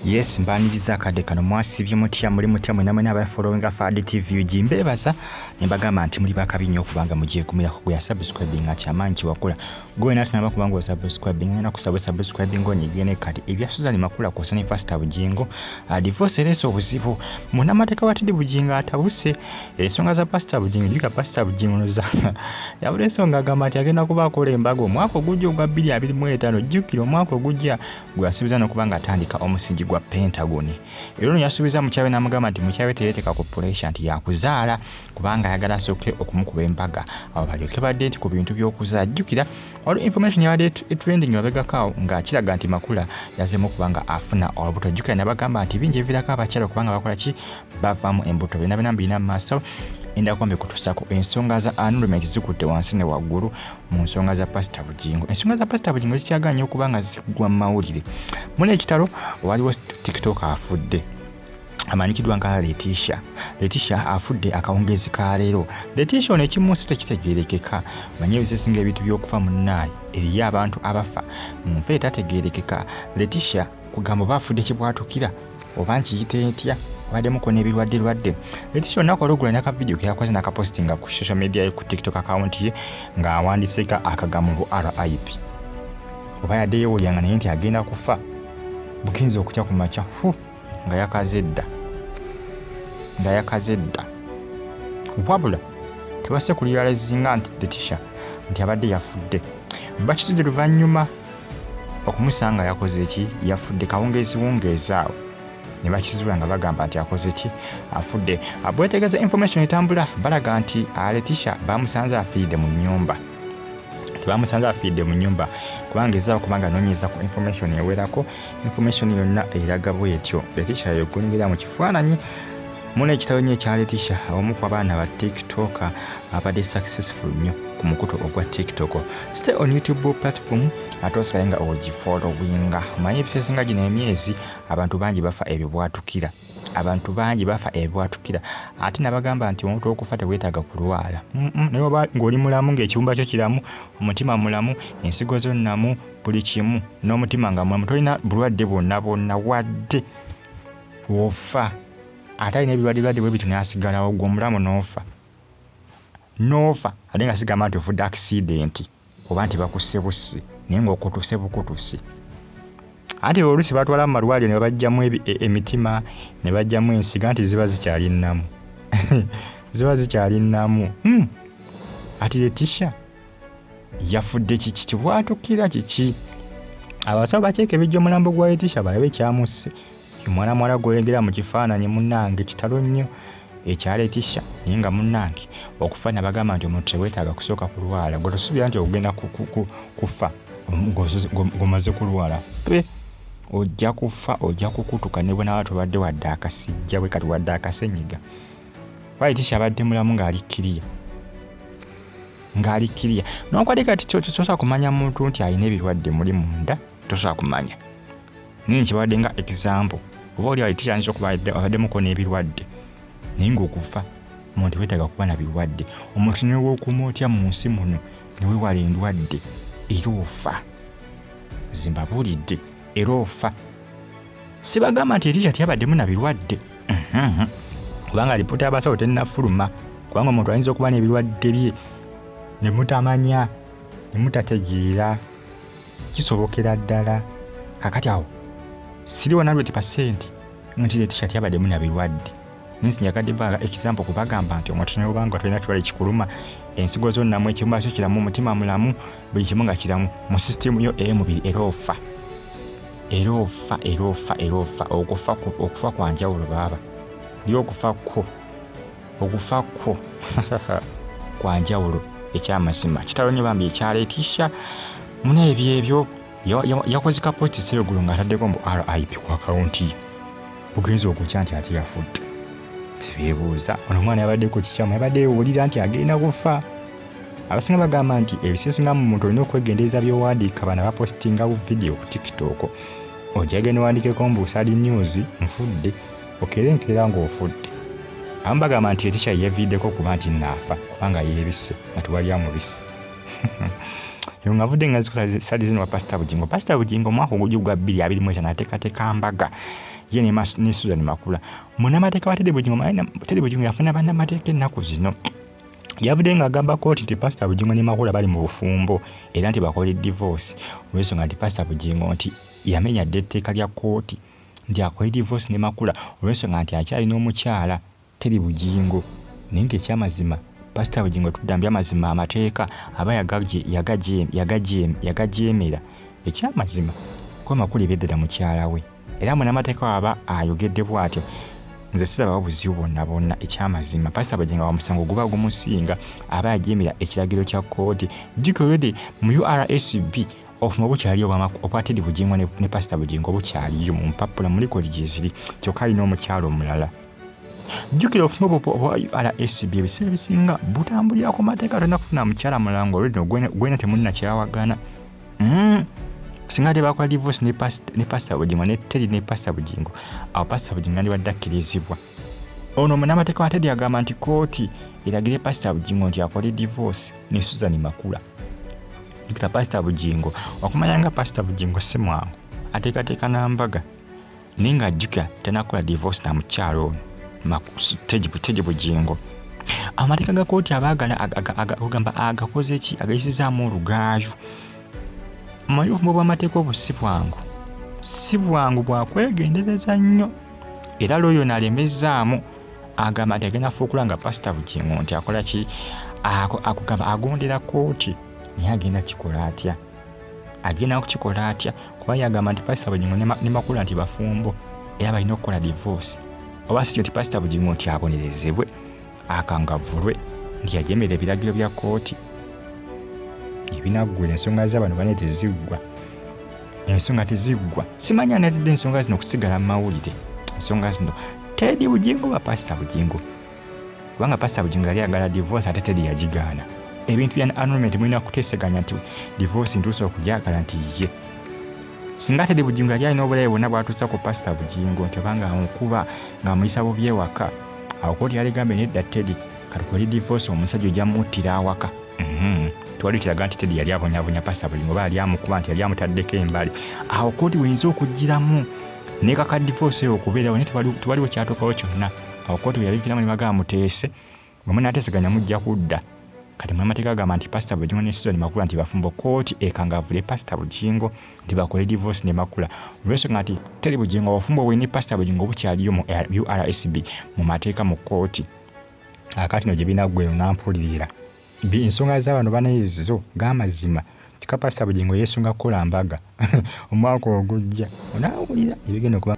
Yes, mbaniriza akadde kano mwasibye mutya muli mutya mwenamwe n'abafollowing Fad TV ujimbe basa nembagamba nti muli bakabi nnyo kubanga mugiye kumirako gwe subscribing akyamaanyi kiwakula gwe nati naba kubanga subscribing na subscribing onyigene kati ebya Suzan Makula ko sani Pastor Bugingo divorce leso obuzibu munamateka watidi Bugingo atabuse ensonga za Pastor Bugingo lika Pastor Bugingo noza yabuleso ngagamba ati agenda kuba kola embago mwaka ogujja ogwa 2025 jjukiro mwaka ogujja gwasubiza nokubanga atandika omusingi gwa Pentagoni ero yasubiza mukyawe namugamba nti mukyawe tereteka ku pressure nti yakuzaala kubanga yagala soke okumukuba embaga abo bajoke badde nti ku bintu by'okuzaala jjukira olwo information yabadde trending wabegakaawo nga kiraga nti Makula yazemu kubanga afuna olubuto jjukira nabagamba nti bingi evirako abakyala kubanga bakola ki bavaamu embuto bina bina maaso enda kwambe kutusako ensonga za annulment zikutte wansi ne waggulu mu nsonga za Pastor Bugingo ensonga za Pastor Bugingo zikyaganya okubanga zigwa mawulire mune Kitalo waliwo TikTok afudde amanyikidwa nga Leticia afudde akawungezi ka leero Leticia ono ekimunsi tekitegeerekeka manye ebisesinga ebintu by'okufa munnaye eriyo abantu abafa munfe etategeerekeka Leticia kugamba bafudde kibwatukira oba nkiyite ntya wademu kone birwadde Leticia nakola ogula naka video ke yakoze naka postinga ku social media ku TikTok account ye nga awandiseka akagamu RIP oba yadeyo yanga naye nti agenda kufa bukinzo okutya ku macha nga yakazedda wabula tebase kulializinga nti Leticia nti abadde yafudde bakisudde luvannyuma okumusanga yakoze ki yafudde kawungezi awo ne bakizibula nga bagamba nti akoze ki afudde abwetegeza information etambula balaga nti Leticia bamusanze afiidde mu nnyumba kubanga ezaawo kubanga nonyeza ku information ewerako information yonna eraga bwetyo Leticia yokuningira mu kifaananyi muna ekitabo nnyo ekya Leticia omu ku abaana ba TikTok abadde successful nnyo ku mukutu ogwa TikTok stay on YouTube platform atosala nga ogifollowinga manye ebisesinga gino emyezi abantu bangi bafa ebibwatukira ate nabagamba nti omuntu okufa teweetaaga kulwala naye oba ng'oli mulamu ng'ekibumba kyo kiramu omutima mulamu ensigo zo nnamu buli kimu n'omutima nga mulamu tolina bulwadde bwonna wadde wofa ate alina ebirwadde bwe bitu nasigalawo gwe omulamu n'ofa ate nga sigamba nti ofudde accident oba nti bakusse bussi naye ng'okutuse bukutuse ate oluusi batwala mu malwaliro ne bajjamu emitima ne bajjamu ensiga nti ziba zikyali nnamu ati Leticia yafudde kiki kibwatukira kiki abasawo bakyeka ebijja omulambo gwa Leticia balabe ekyamusse mwana gwolengera mu kifaananyi munnange kitalo nnyo ekya Leticia naye nga munnange okufa nabagamba nti omuntu teweetaaga kusooka kulwala gwe tosubira nti ogenda kufa ngomaze kulwala ojja kufa ojja kukutuka ne bwena watubadde wadde akasijja bwe kati wadde akasenyiga Leticia abadde mulamu ng'ali kiriya n'okwadi kati tosobola kumanya muntu nti alina ebirwadde muli munda tosobola kumanya naye nkibadde nga example oba oli Leticia ayinza okuba abaddemukko n'ebirwadde naye ng'okufa omuntu weetaaga kuba na birwadde omuntu newookuma otya mu nsi muno ne weewala endwadde era ofa zimbabulidde era ofa sibagamba nti Leticia tiyabaddemu na birwadde kubanga alipoota y'abasawo tennafuluma kubanga omuntu ayinza okuba n'ebirwadde bye ne mutamanya ne mutategeera kisobokera ddala kakati awo siriwo 100% nti Leticia tiyabaddemu na birwadde ninsinyagadde baga example kubagamba nti omuntu n'obanga tolina kiwala ekikuluma ensigo zo nnamu ekibumba kyo kiramu omutima mulamu buli kimu nga kiramu mu system yo ey'omubiri era ofa okufa kwa njawulo baaba ndi okufa kwo kwa njawulo ekyamazima Kitalo nnyo Bambi ekya Leticia muna ebyo yakoze ka post seyogulo ng'ataddeko mbu RIP ku akawunti ye bugenza okukya nti ate yafudde sibeebuuza ono omwana yabadde ku kikyamu yabadde yewulira nti agenda kufa abasinga bagamba nti ebisesinga mu muntu olina okwegendereza by'owandiika bana bapostinga bu video ku TikTok ojagenda wandikeko mbu sad news nfudde okerenkera ng'ofudde abamu bagamba nti Leticia yeeviddeko kuba nti naafa kubanga yeebisse nga tewali amubisse yo ngavudde nga zikola sad zino wa Pastor Bugingo mwaka ogujja gwa 2025 ateekateeka mbaga ye ne Suzan Makula munamateeka wa Teddy Bugingo yafuna bannamateeka ennaku zino yabudde ng'agamba kooti nti Pastor Bugingo ne Makula bali mu bufumbo era nti bakola divorce olw'ensonga nti Pastor Bugingo nti yamenya dde etteeka lya kooti nti akola divorce ne Makula olw'ensonga nti akyalina omukyala Teddy Bugingo naye ng'ekyamazima Pastor Bugingo tuddambya amazima amateeka aba yagajeemera ekyamazima ko Makula ebeddera mukyala we era munamateeka aba ayogedde bw'atyo nze siraba buzibu bonna ekyamazima Pastor Bugingo wa musango guba gumusinga aba yajeemera ekiragiro kya kooti gikolede mu URSB ofuma bukyali obwa Teddy Bugingo ne Pastor Bugingo bukyaliyo mu mpapula muri kolegi ziri kyokka alina omukyalo omulala jjukira ofuma obwa URSB ebiseera ebisinga butambulira ku mateeka tolina kufuna mukyala mulango olwedino gwena temunna kyawagana singa tebakola divorce ne Pastor Bugingo ne Teddy ne Pastor Bugingo awo Pastor Bugingo yandibadde akkirizibwa ono munamateeka wa Teddy agamba nti kooti eragire Pastor Bugingo nti akole divorce ne Suzan Makula Dr. Pastor Bugingo okumanya nga Pastor Bugingo si mwangu ateekateeka n'ambaga naye ng'ajjukira tanakola divorce na mukyalo ono Teddy Bugingo amateeka ga kooti agamba agakoze ki agayisizaamu olugaaju manyi obufumbo bw'amateeka obwo si bwangu bwakwegendereza nnyo era lwoyo nalemezaamu agamba nti agenda fuukula nga Pastor Bugingo nti akola ki akugamba agondera kooti naye agenda kukikola atya kuba yagamba nti Pastor Bugingo ne Makula nti bafumbo era balina okukola divorce oba si kyo nti Pastor Bugingo nti abonerezebwe akangavulwe nti yajeemera ebiragiro bya kooti ebinaggwera ensonga z'abantu bane teziggwa simanya anazidde ensonga zino okusigala mu mawulire ensonga zino Teddy Bugingo ba Pastor Bugingo kubanga Pastor Bugingo yali agala divorce ate Teddy yagigaana ebintu bya annulment mulina kuteeseganya nti divorce ntuusa okugyagala nti ye singa Teddy Bugingo yali alina obulabe bwonna bwatuusa ku Pastor Bugingo nti obanga amukuba ng'amuyisa bubi ewaka awo kooti yaligambe nedda Teddy katukole divorce omusajja ojja muttira awaka twali kiraga nti Teddy yali abonyabonya Pastor Bugingo oba yali amukuba nti yali amutaddeko embali awo kooti weyinza okugiramu nekaka divorce eyo okubeerawo naye tewaliwo kyatuukawo kyonna awo kooti yabiviramu ne bagamba muteese bwe munaateeseganya mujja kudda kati munamateeka agamba nti Pastor Bugingo ne Suzan Makula nti bafumbo kooti ekangavule Pastor Bugingo nti bakole divorce ne Makula olw'ensonga nti Teddy Bugingo obufumbo bwe ne Pastor Bugingo bukyaliyo mu URSB mu mateeka mu kooti akati no gye binaggwera nampulirira ensonga z'abantu baneezo g'amazima kika Pastor Bugingo yeesunga kukola mbaga omwaka ogujja onaawulira ebigenda okuba